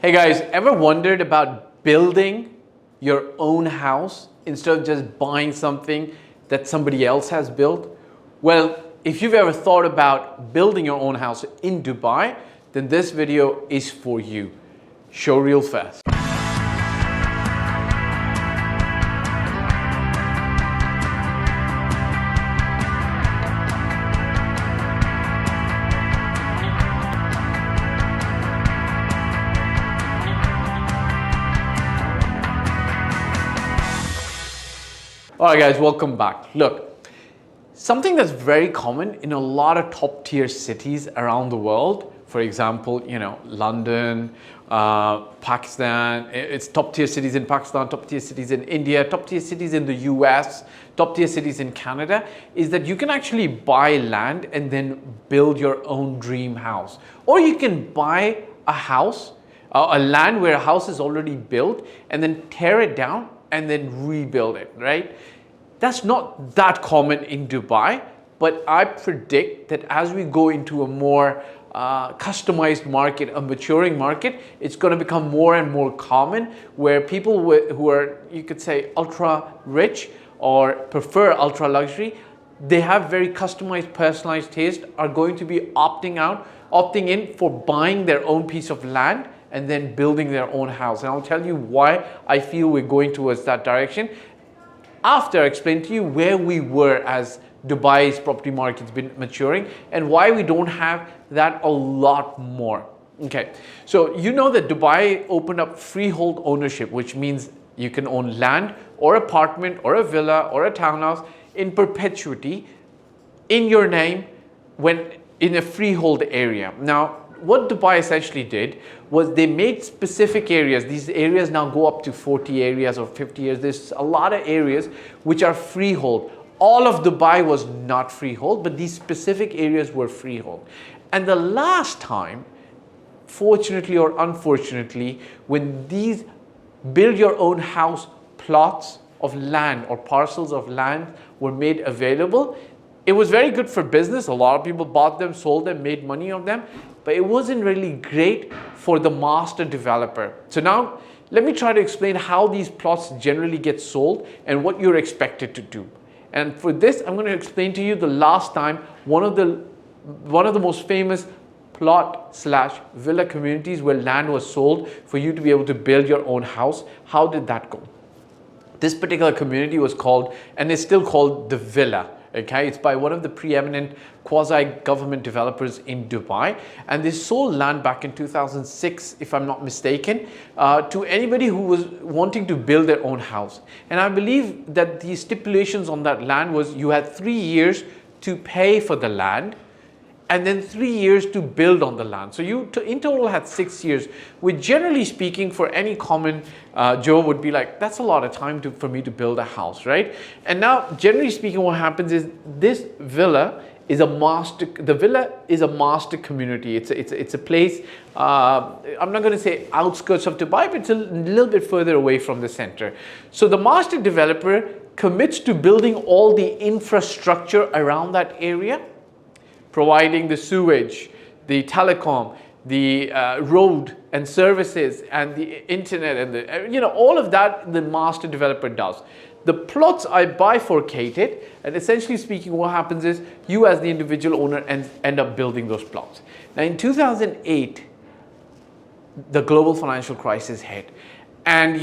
Hey guys, ever wondered about building your own house instead of just buying something that somebody else has built? Well, if you've ever thought about building your own house in Dubai, then this video is for you. Show real fast. All right guys, welcome back. Look, something that's very common in a lot of top tier cities around the world, for example, London, Pakistan, it's top tier cities in Pakistan, top tier cities in India, top tier cities in the US, top tier cities in Canada, is that you can actually buy land and then build your own dream house. Or you can buy a house, a land where a house is already built and then tear it down and then rebuild it, right? That's not that common in Dubai, but I predict that as we go into a more customized market, a maturing market, it's going to become more and more common where people who are, you could say, ultra rich or prefer ultra luxury, they have very customized, personalized taste, are going to be opting in for buying their own piece of land and then building their own house. And I'll tell you why I feel we're going towards that direction after I explain to you where we were as Dubai's property market's been maturing and why we don't have that a lot more. Okay, so you know that Dubai opened up freehold ownership, which means you can own land or apartment or a villa or a townhouse in perpetuity in your name when in a freehold area. Now, what Dubai essentially did was they made specific areas. These areas now go up to 40 areas or 50 areas. There's a lot of areas which are freehold. All of Dubai was not freehold, but these specific areas were freehold. And the last time, fortunately or unfortunately, when these build your own house plots of land or parcels of land were made available, it was very good for business. A lot of people bought them, sold them, made money on them, but it wasn't really great for the master developer. So now let me try to explain how these plots generally get sold and what you're expected to do. And for this, I'm going to explain to you the last time one of the most famous plot/villa communities where land was sold for you to be able to build your own house. How did that go? This particular community was called, and is still called, The Villa. Okay, it's by one of the preeminent quasi-government developers in Dubai, and they sold land back in 2006, if I'm not mistaken, to anybody who was wanting to build their own house. And I believe that the stipulations on that land was you had 3 years to pay for the land and then 3 years to build on the land. So you in total had 6 years, which generally speaking for any common Joe would be like, that's a lot of time for me to build a house, right? And now generally speaking what happens is this villa is the villa is a master community. It's a place, I'm not going to say outskirts of Dubai, but it's a little bit further away from the center. So the master developer commits to building all the infrastructure around that area, providing the sewage, the telecom, the road and services and the internet and the, all of that the master developer does. The plots are bifurcated, and essentially speaking what happens is you as the individual owner end up building those plots. Now in 2008, the global financial crisis hit, and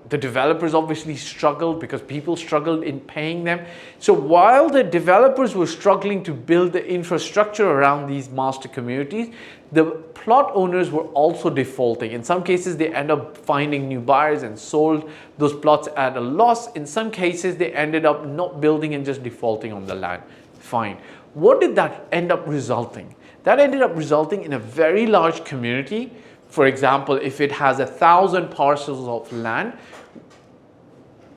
the developers obviously struggled because people struggled in paying them. So while the developers were struggling to build the infrastructure around these master communities, the plot owners were also defaulting. In some cases, they end up finding new buyers and sold those plots at a loss. In some cases, they ended up not building and just defaulting on the land. Fine. What did that end up resulting? That ended up resulting in a very large community. For example, if it has 1,000 parcels of land,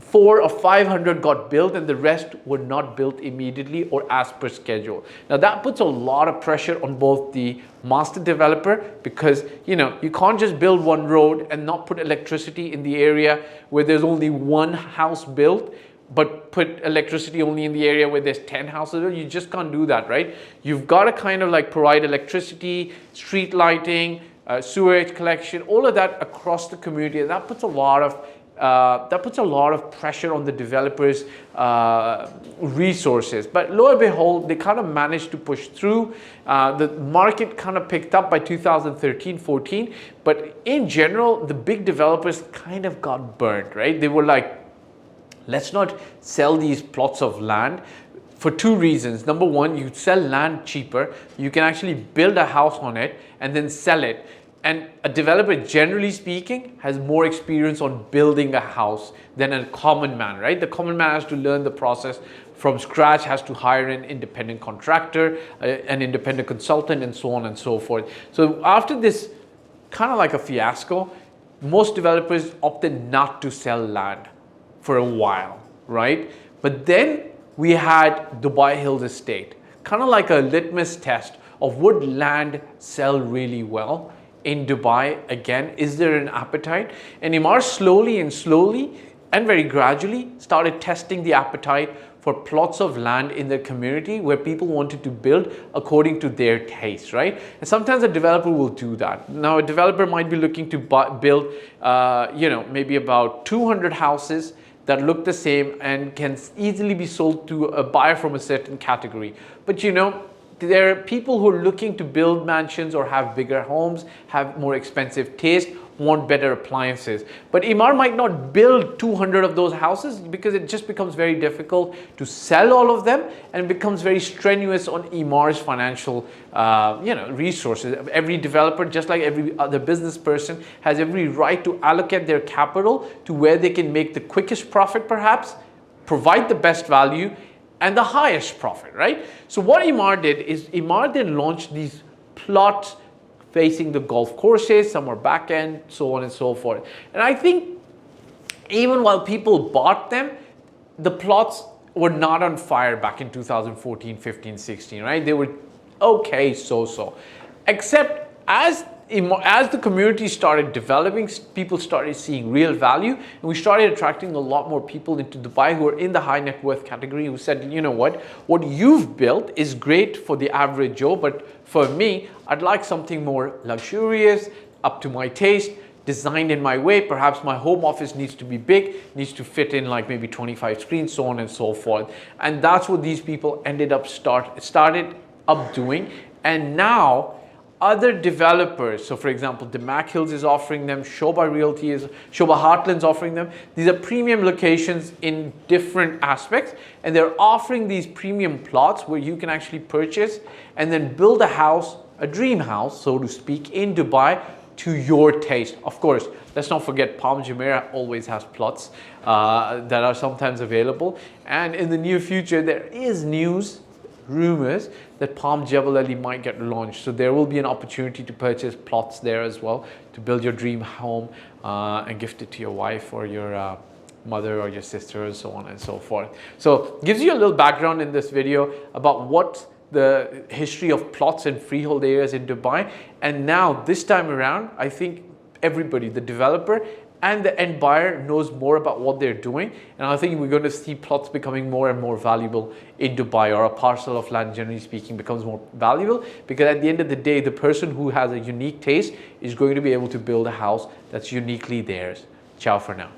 400 or 500 got built and the rest were not built immediately or as per schedule. Now that puts a lot of pressure on both the master developer because you can't just build one road and not put electricity in the area where there's only one house built, but put electricity only in the area where there's 10 houses. You just can't do that, right? You've got to kind of like provide electricity, street lighting, sewage collection, all of that across the community. And that puts a lot of pressure on the developers' resources. But lo and behold, they kind of managed to push through. The market kind of picked up by 2013-14. But in general, the big developers kind of got burned, right? They were like, let's not sell these plots of land. For two reasons. Number one, you sell land cheaper. You can actually build a house on it and then sell it. And a developer, generally speaking, has more experience on building a house than a common man, right? The common man has to learn the process from scratch, has to hire an independent contractor, an independent consultant, and so on and so forth. So after this kind of like a fiasco, most developers opted not to sell land for a while, right? But then we had Dubai Hills Estate, kind of like a litmus test of would land sell really well in Dubai. Again, is there an appetite? And Emaar slowly and very gradually started testing the appetite for plots of land in their community where people wanted to build according to their taste, right? And sometimes a developer will do that. Now, a developer might be looking to build, maybe about 200 houses that look the same and can easily be sold to a buyer from a certain category. But there are people who are looking to build mansions or have bigger homes, have more expensive taste, want better appliances. But Emaar might not build 200 of those houses because it just becomes very difficult to sell all of them, and it becomes very strenuous on Emaar's financial resources. Every developer, just like every other business person, has every right to allocate their capital to where they can make the quickest profit, perhaps, provide the best value, and the highest profit, right? So what Emaar did is Emaar then launched these plots facing the golf courses, some are back end, so on and so forth. And I think even while people bought them, the plots were not on fire back in 2014, 15, 16, right? They were okay, so. Except as the community started developing, people started seeing real value, and we started attracting a lot more people into Dubai who are in the high net worth category, who said, you know what you've built is great for the average Joe, but for me, I'd like something more luxurious, up to my taste, designed in my way. Perhaps my home office needs to be big, needs to fit in like maybe 25 screens, so on and so forth. And that's what these people ended up started up doing. And now other developers, so for example, Damac Hills is offering them, Shobha Heartland's offering them. These are premium locations in different aspects, and they're offering these premium plots where you can actually purchase and then build a house, a dream house, so to speak, in Dubai to your taste. Of course, let's not forget Palm Jumeirah always has plots that are sometimes available. And in the near future, there is rumors that Palm Jebel Ali might get launched. So there will be an opportunity to purchase plots there as well, to build your dream home and gift it to your wife or your mother or your sister, and so on and so forth. So gives you a little background in this video about what the history of plots and freehold areas in Dubai. And now this time around, I think everybody, the developer and the end buyer, knows more about what they're doing. And I think we're going to see plots becoming more and more valuable in Dubai, or a parcel of land, generally speaking, becomes more valuable, because at the end of the day, the person who has a unique taste is going to be able to build a house that's uniquely theirs. Ciao for now.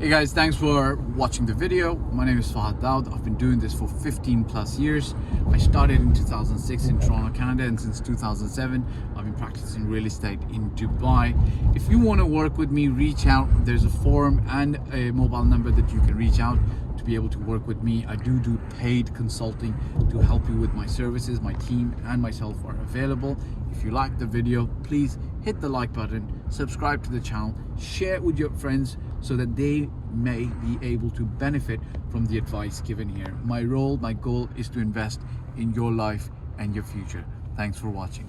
Hey guys, thanks for watching the video. My name is Fahd Dawood. I've been doing this for 15 plus years. I started in 2006 in Toronto, Canada, and since 2007 I've been practicing real estate in Dubai. If you want to work with me, reach out. There's a forum and a mobile number that you can reach out to be able to work with me. I do paid consulting to help you with my services. My team and myself are available. If you like the video, please hit the like button, subscribe to the channel, share it with your friends so that they may be able to benefit from the advice given here. My goal is to invest in your life and your future. Thanks for watching.